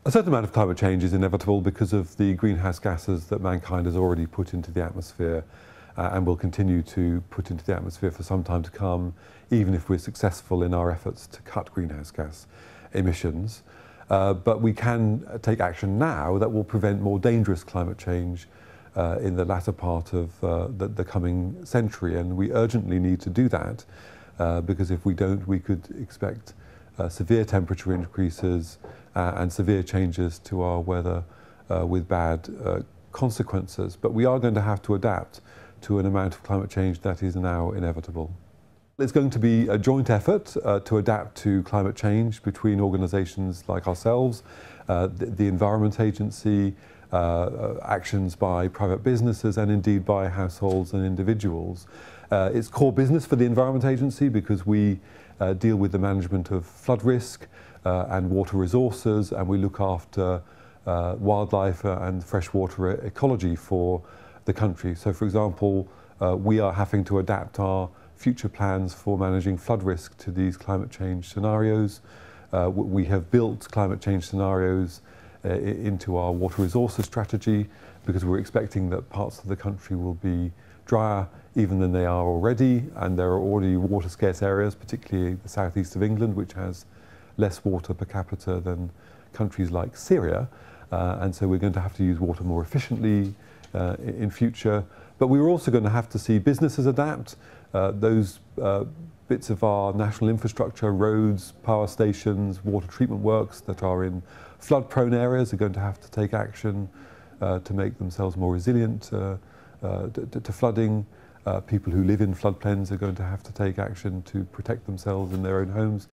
A certain amount of climate change is inevitable because of the greenhouse gases that mankind has already put into the atmosphere and will continue to put into the atmosphere for some time to come, even if we're successful in our efforts to cut greenhouse gas emissions. But we can take action now that will prevent more dangerous climate change in the latter part of the coming century, and we urgently need to do that because if we don't, we could expect severe temperature increases and severe changes to our weather with bad consequences. But we are going to have to adapt to an amount of climate change that is now inevitable. It's going to be a joint effort to adapt to climate change between organisations like ourselves, the Environment Agency, actions by private businesses and indeed by households and individuals. It's core business for the Environment Agency because we deal with the management of flood risk and water resources, and we look after wildlife and freshwater ecology for the country. So, for example, we are having to adapt our future plans for managing flood risk to these climate change scenarios. We have built climate change scenarios into our water resources strategy because we're expecting that parts of the country will be drier even than they are already, and there are already water scarce areas, particularly the southeast of England, which has less water per capita than countries like Syria, and so we're going to have to use water more efficiently in future. But we're also going to have to see businesses adapt. Those bits of our national infrastructure, roads, power stations, water treatment works that are in flood-prone areas are going to have to take action to make themselves more resilient to flooding. People who live in floodplains are going to have to take action to protect themselves in their own homes.